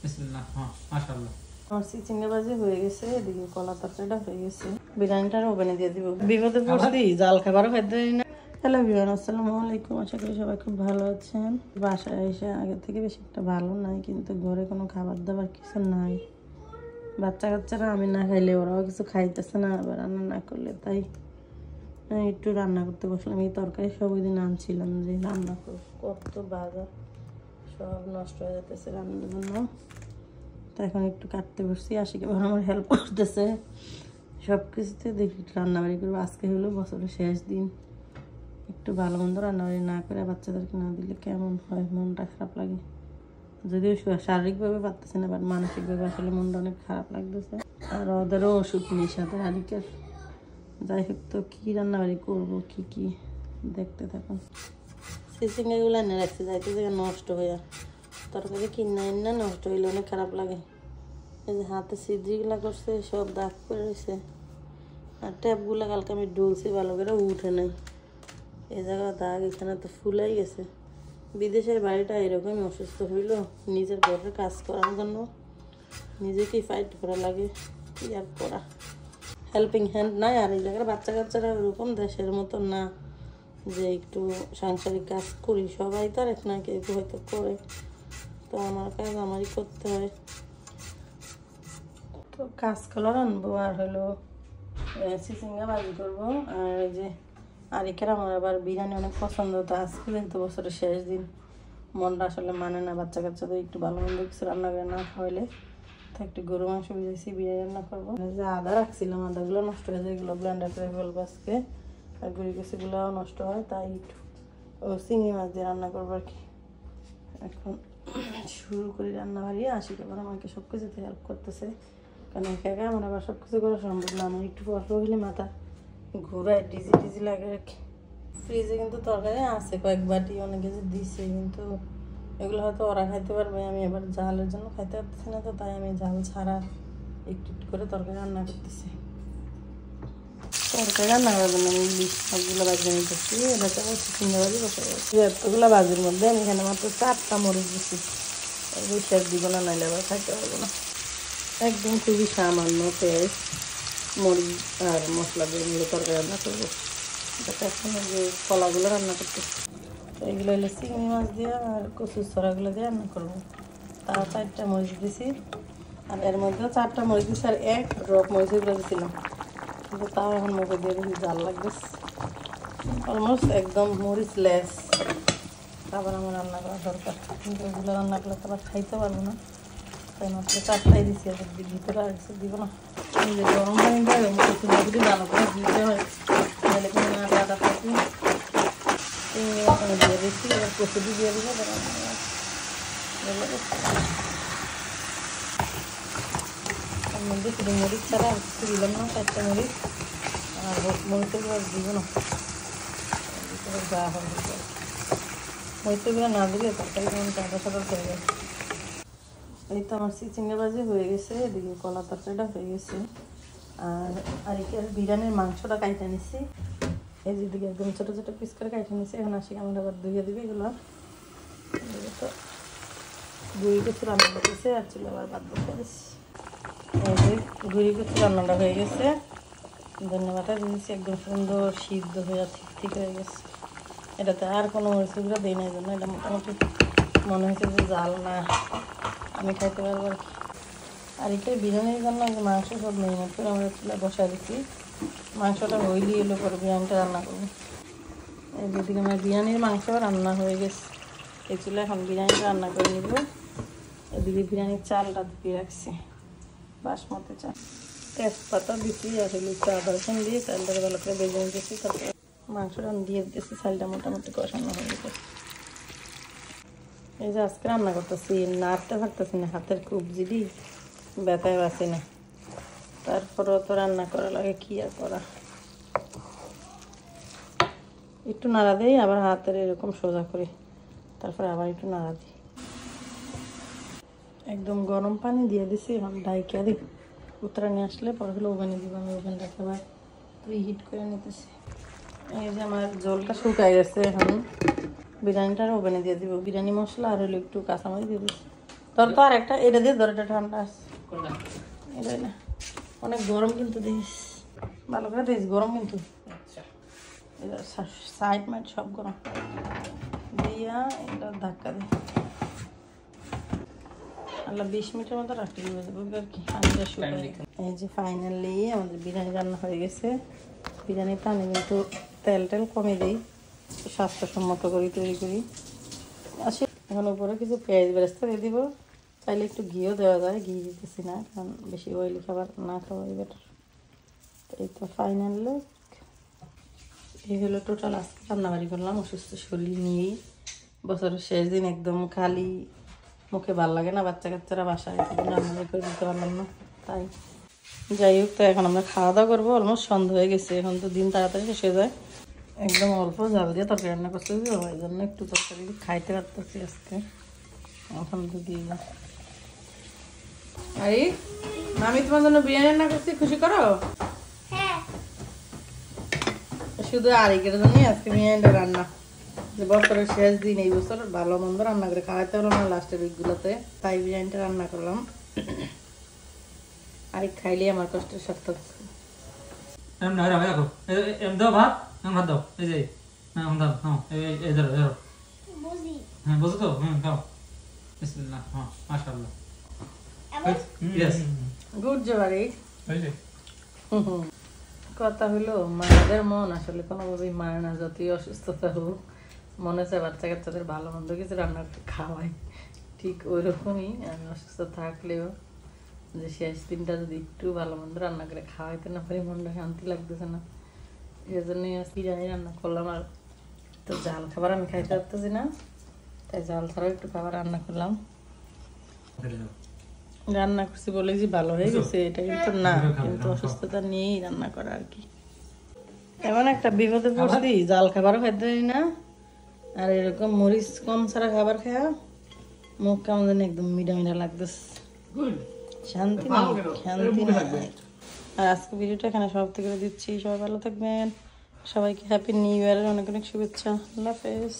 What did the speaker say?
বিসমিল্লাহ। হ্যাঁ, মাশাআল্লাহ। আমার চিচিঙ্গা ভাজি হয়ে গেছে, এদিকে কলা তরকারিটা হয়ে গেছে। বিরিয়ানিটার ওভেনে দিয়ে দিব। বিপদে পড়ছি, জাল খাবারও খাইতে পারি না। হ্যালো এভরিওয়ান, আসসালামু আলাইকুম। আশা করি সবাই খুব ভালো আছেন। বাসায় এসে আগের থেকে বেশি একটা ভালো নাই, কিন্তু ঘরে কোনো খাবার দাবার কিছু নাই। বাচ্চা কাচ্চারা আমি না খাইলে ওরাও কিছু খাইতেছে না, আবার রান্না না করলে, তাই একটু রান্না করতে বসলাম। এই তরকারি সব ওই দিন আনছিলাম যে রান্না করব, কত বাজার সব নষ্ট হয়ে যেতেছে রান্নার জন্য। তো এখন একটু কাটতে বসছি, আশিকে এবার আমার হেল্প করতেছে সব কিছুতে। দেখি রান্নাবাড়ি করবো। আজকে হলো বছরের শেষ দিন, একটু ভালো মন্দ রান্নাবাড়ি না করে বাচ্চাদেরকে না দিলে কেমন হয়, মনটা খারাপ লাগে। যদিও শারীরিকভাবে পারতেছে না, বাট মানসিকভাবে আসলে মনটা অনেক খারাপ লাগতেছে। আর ওদেরও ওষুধ নেই সাথে হারিকের। যাই হোক, তো কী রান্নাবাড়ি করবো, কি কি দেখতে থাকুন। চিচিঙ্গাগুলো এনে রাখছি, যাইতে জায়গা নষ্ট হইয়া তরকারি কিনা নষ্ট হইলে অনেক খারাপ লাগে। এই যে হাতে সিদ্রিগুলা করছে, সব দাগ করে রয়েছে। আর ট্যাপগুলো কালকে আমি ডলছি, ভালো করে উঠে নাই। এই জায়গা দাগ, এখানে তো ফুলাই গেছে। বিদেশের বাড়িটা এরকমই, অসুস্থ হইল নিজের ঘরের কাজ করার জন্য নিজেকেই ফাইট করা লাগে, কি আর করা। হেল্পিং হ্যান্ড নাই। আর এই জায়গায় বাচ্চা কাচ্চারা ওরকম দেশের মতো না যে একটু সাংসারিক কাজ করি। সবাই তো আর এক না, কেউ হয়তো করে, তো আমার কাজ আমারই করতে হয়। তো কাজ কলার আনবো, আর হলো চিচিঙ্গা ভাজি করবো। আর এই যে আরিকের আমার আবার বিরিয়ানি অনেক পছন্দ, তো আজকে যেহেতু বছরের শেষ দিন, মনটা আসলে মানে না বাচ্চা কাচ্চাদের একটু ভালো মন্দ কিছু রান্না করে না খাওয়াইলে। তো একটু গরু মাংস ভিজাইছি, বিরিয়ানি রান্না করবো। যে আদা রাখছিলাম, আদাগুলো নষ্ট হয়ে যায়, এগুলো ব্লেন্ডার করে ফেলবো আজকে। আর গুড়ি কচুগুলোও নষ্ট হয়, তাই একটু চিংড়ি মাছ দিয়ে রান্না করবো আর কি। এখন শুরু করি রান্না বাড়িয়ে। আশিক আবার আমাকে সব কিছুতে হেল্প করতেছে, কারণ একা একা আমার আবার সব কিছু করা সম্ভব না। আমার একটু পর হইলে মাথা ঘুরায়, ডিজি লাগে আর কি। ফ্রিজে কিন্তু তরকারি আছে কয়েক বাটি, অনেকে যে দিছে, কিন্তু এগুলো হয়তো ওরা খাইতে পারবে, আমি এবার জালের জন্য খাইতে পারতেছি না। তো তাই আমি জাল ছাড়া একটু একটু করে তরকারি রান্না করতেছি। তরকারি রান্না করার জন্য আমি ইলিশ মাছগুলো বাজিয়ে নিতেছি। এটাতে চিচিঙ্গা ভাজি বসাবো। এতগুলো ভাজির মধ্যে আমি এখানে মাত্র 4টা মরিচ দিচ্ছি। বেশি আর দিব না, নাইলে আবার খাইতে পারবো না। একদম খুবই সামান্য পেঁয়াজ, মরিচ আর মশলা দিয়ে মিলে তরকারি রান্না করবো। এটাতে এখন যে কলাগুলো রান্না করতেছি, তো এগুলো হলে চিংড়ি মাছ দিয়ে আর কচুর ছড়াগুলো দিয়ে রান্না করবো। তাও 4টা মরিচ দিছি, আর এর মধ্যেও 4টা মরিচ দিছি, আর 1 ড্রপ মরিচগুলো দিয়েছিলাম। কিন্তু তাও এখন মুখে দিয়ে বেশি জাল লাগতেছে, অলমোস্ট একদম মরিচ লেস। আবার আমার রান্না করা দরকার, কিন্তু এগুলো রান্না করলে তো আবার খাইতে পারবো না, তাই মাত্র 4টাই দিচ্ছি। এদের ভিতরে আর কিছু দিব না। এই যে গরম পানি দেয়, কচুর যদি ভালো করে দিতে হয়, তাহলে কিন্তু আদা আদা থাকি ওখানে দিয়ে দিচ্ছি। এবার কচুরি দিয়ে দিব, তার মধ্যে শুধু মরিচ ছাড়া আর কিছু দিলাম না। 4টা মরিচ আর মরিচের গুঁড়ো দিব না, ভিতরে যা হবে মরিচের গুঁড়ো না দিলে তরকারি কেমন সাদা সাদা হয়ে যায়। এই তো আমার চিচিঙ্গা ভাজি হয়ে গেছে, এদিকে কলা তরকারিটা হয়ে গেছে। আর আরিকের বিরিয়ানির মাংসটা কাইটে নিচ্ছি, এই যেদিকে একদম ছোটো ছোটো পিস করে কাইটে নিচ্ছি। এখন আসি আমার আবার ধুয়ে দিবে এগুলো। তো গুঁড়ি কচু রান্না করতেছে, আর চুলে আবার বাদ বসে দিচ্ছি। এই যে গুঁড়ি কচু রান্নাটা হয়ে গেছে, ধন্যবাদটা দিয়েছি, একদম সুন্দর সিদ্ধ হয়ে ঠিক ঠিক হয়ে গেছে। এটাতে আর কোনো মরিচগুলো দিই না, এই জন্য এটা মোটামুটি মনে হয়েছে যে জাল না, আমি খাইতে পারবো আর কি। আর এটা বিরিয়ানির জন্য মাংস সব মেরিনেট করে আমরা চুলা বসাই দিচ্ছি। মাংসটা হইলেই এলো পরে বিরিয়ানিটা রান্না করবো। এই যেদিকে আমার বিরিয়ানির মাংস রান্না হয়ে গেছে, এই চুলা এখন বিরিয়ানিটা রান্না করে নিব। এদিকে বিরিয়ানির চালটা ধুয়ে রাখছি, বাসমতি চাল। তেজপাতা দিচ্ছি, আর হলো আদা রসুন দিয়ে চালটাকে ভালো করে বেজে নিতেছি। তারপরে মাংসটা দিয়ে দিতেছি, চালটা মোটামুটি কষানো হয়ে গেছে। এই যে আজকে রান্না করতেছি, নাড়তে পারতেছি না, হাতের কবজি দিই ব্যথায় বাঁচি না। তারপরেও তো রান্না করা লাগে, কি আর করা। একটু নাড়া দিই, আবার হাতের এরকম সোজা করি, তারপরে আবার একটু নাড়া দিই। একদম গরম পানি দিয়ে দিছি, এখন ঢাইকা দিই। উতরা নিয়ে আসলে পরে হলো ওভেনে দিব। আমি ওভেনটাকে আবার প্রিহিট করে নিতেছি। এই যে আমার জলটা শুকাই গেছে, এখন বিরিয়ানিটার ওভেনে দিয়ে দিব। বিরিয়ানি মশলা আর হলো একটু কাঁচামরিচ দিয়ে দিচ্ছি, তোর তো আর একটা এটা দিয়ে ধর, এটা ঠান্ডা আছে। এটাই না, অনেক গরম কিন্তু দিস, ভালো করে দিস, গরম কিন্তু। এটা সাইড মাইড সব গরম দিয়া এটা ধাক্কা দিই। আল্লাহ 20 মিনিটের মতো রাখতে হবে আর কি। এই যে ফাইনালি আমাদের বিরিয়ানি রান্না হয়ে গেছে। বিরিয়ানিতে আমি কিন্তু তেল কমে দিই, স্বাস্থ্যসম্মত করি, তৈরি করি। আসি এখন উপরে কিছু পেঁয়াজ বেরেস্তা দিয়ে দিব, চাইলে একটু ঘিও দেওয়া যায়, ঘি দিতেছি না কারণ বেশি অয়েলি খাবার না খাওয়াই বেটার। এই তো ফাইনাল লুক। এই হলো টোটাল আজকে রান্নাবাড়ি করলাম অসুস্থ শরীর নিয়েই। বছরের শেষ দিন, একদম খালি মুখে ভাল লাগে না, বাচ্চা কাচ্চারা বাসায় রান্নাবাড়ি করে দিতে পারলাম না, তাই যাই হোক। তো এখন আমরা খাওয়া দাওয়া করবো, অলমোস্ট সন্ধ্যা হয়ে গেছে, এখন তো দিন তাড়াতাড়ি শেষ হয়ে যায়। একদম অল্প জাল দিয়ে তরকারি রান্না করতে হবে, ওই জন্য একটু তরকারি খাইতে পারতেছি আজকে। এখন তো দিয়ে না। আরে আমি তোমার জন্য বিরিয়ানি রান্না করছি, খুশি করো? শুধু আরেকের জন্যই আজকে বিরিয়ানিটা রান্না, যে বছরের শেষ দিন, এই বছর ভালো মন্দ রান্না করে খাওয়াতে হলো না লাস্টের উইকগুলোতে, তাই বিরিয়ানিটা রান্না করলাম। আরেক খাইলে আমার কষ্টের সার্থক। ভাত দাও, এই যে এই ধরো ধরো, হ্যাঁ বুঝো তো, খাও। বিসমিল্লাহ, হ্যাঁ মাশাআল্লাহ, ইয়েস, গুড জব। কথা হলো মায়েদের মন আসলে কোনোভাবেই মারে না, যতই অসুস্থতা হোক মনে হচ্ছে বাচ্চা কাচ্চাদের ভালো মন্দ কিছু রান্না করে খাওয়াই। ঠিক ওই রকমই আমি অসুস্থ থাকলেও যে শেষ দিনটা যদি একটু ভালো মন্দ রান্না করে খাওয়াইতে না পারি, মনটা শান্তি লাগতেছে না। এই জন্যই বিরিয়ানি রান্না করলাম। আর তো জাল খাবার আমি খাইতে পারতেছি না, তাই জাল ছাড়াও একটু খাবার রান্না করলাম। রান্না করছি বলে যে ভালো হয়ে গেছে এটা কিন্তু না, কিন্তু অসুস্থতা নিয়েই রান্না করা আর কি। এমন একটা বিপদে পড়ছি, জাল খাবারও খাইতে পারি না, আর এরকম মরিচ কম ছাড়া খাবার খাওয়া মুখ কেমন জানি একদম মিডা মিডা লাগতেছে, শান্তি নেই, শান্তি নেই। আর আজকে ভিডিওটা এখানে সমাপ্তি করে দিচ্ছি। সবাই ভালো থাকবেন, সবাইকে হ্যাপি নিউ ইয়ারের অনেক অনেক শুভেচ্ছা। আল্লাহ হাফেজ।